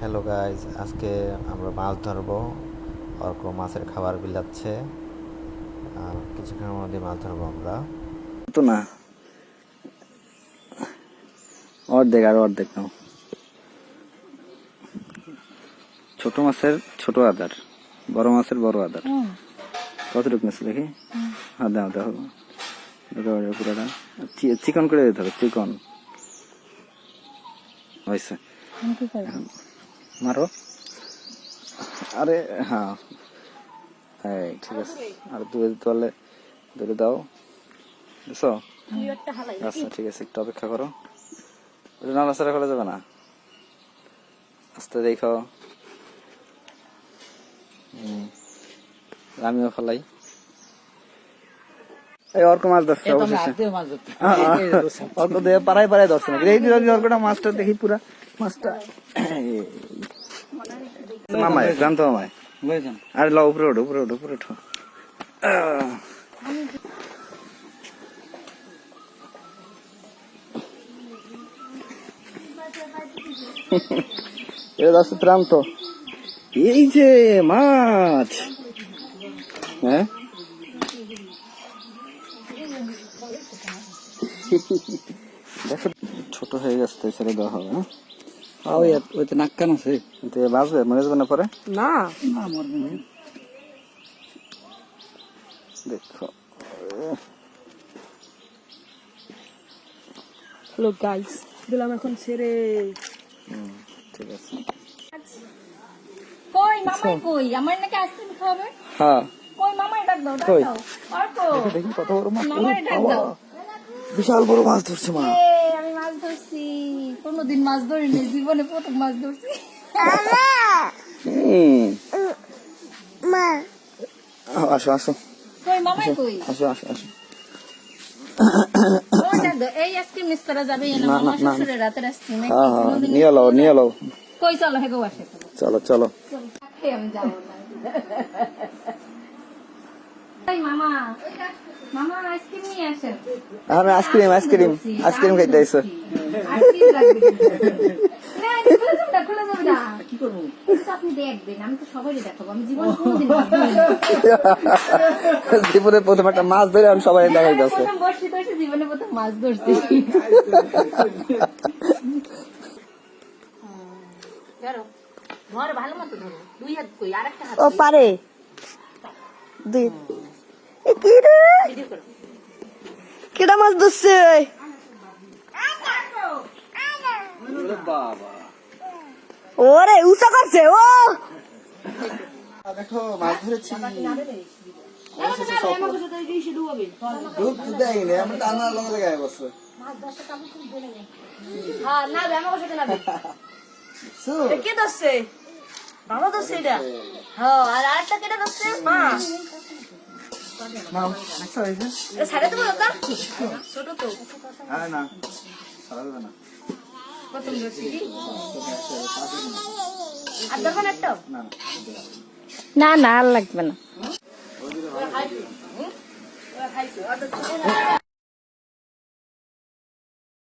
Hello guys, আজকে আমরা মাছ ধরবো। অর্ক মাছের খাবার বিলাচ্ছে, আর কিছুক্ষণের মধ্যে মাছ ধরবো আমরা। তো না অর্ধেক আর অর্ধেক নাও। ছোট মাছের ছোট আদার, বড় মাছের বড় আদার। কতটুকু নিচ্ছে দেখি? হ্যাঁ দাও দাও, পুরোটা চিকন করে দিতে হবে। চিকন হয়েছে, মারো। আরে হ্যাঁ ঠিক আছে, আর দূরে দিতে পারলে দূরে দাও। বুঝছো? আচ্ছা ঠিক আছে, একটু অপেক্ষা করো। ওটা নাড়াচাড়া করা যাবে না, আস্তে দেখো। আমিও ফেলাই। এই অর্ক মাছ ধরছে অবশেষে। অর্ক দিয়ে পাড়ায় পাড়ায় ধরছে নাকি? এই অর্কটা মাছটা দেখি, পুরা মাছটা। মামায় জান তো, মামায়। আরে লো, উপরে ওঠো, উপরে ওঠো, উপরে ওঠো। এটা যাচ্ছে প্রান্ত। এই যে মাছ, হ্যাঁ দেখো ছোট হয়ে গেছে, ছেড়ে দেওয়া হবে। হ্যাঁ ওইতে নাক কান আছে, বাঁচবে, মরে যাবে না পরে? না মরবে না। দেখো হ্যালো গাইস, দিলাম এখন ছেড়ে। ঠিক আছে। কই মামাই কই? আমার নাকি আইসক্রিম খাবে। হ্যাঁ কই মামাই ডাক দাও, ডাক কই? দাও। অর্কো দেখি কত বড় মাছ। মামাই ডাক দাও। বিশাল বড় মাছ ধরছে মা। আমি মাছ ধরছি, কোনোদিন মাছ ধরিনি, জীবনে প্রথম মাছ ধরছি। মা আসো আসো। কই মামাই কই? আসো আসো আসো। ও ডাক দাও। এই আইসক্রিম মিস করা যাবে না, মামা শ্বশুরের রাতের আইসক্রিম। হ্যাঁ নিয়ে লও, নিয়ে লও। কই চলো হেগো আসে। চলো চলো। আমি যাবো না। এই মামা, মামা আইসক্রিম নিয়ে আসেন। আমি আইসক্রিম আইসক্রিম আইসক্রিম খাইতে আইছো? আইসক্রিম লাগবে। না খুলে যাবে না, খুলে যাবে না। কি করবো? আপনি দেখবেন, আমি তো সবাইকে দেখাবো। আমি জীবনে কোনোদিন মাছ ধরিনি। জীবনে প্রথম একটা মাছ ধরে আমি সবাই দেখাই যাচ্ছে। প্রথম বর্ষি তো জীবনে প্রথম মাছ ধরছি। ধরো, ধরো ভালো মতো ধরো। দুই হাত কই, আরেকটা হাত। ও পারে দুই। কি রে, ভিডিও করো। কেডা মাছ ধরছে? বাবা ওরে উঁচা করছে ও। দেখো মাছ ধরেছি। কে ধরছে? মামা ধরছে এটা। হ্যাঁ, আর আরেকটা কেটে ধরছে মা। সাড়ে দেবো দাদা, ছোট তো। প্রথম ধরছি কি? আর দেখুন একটা। না না আর লাগবে না।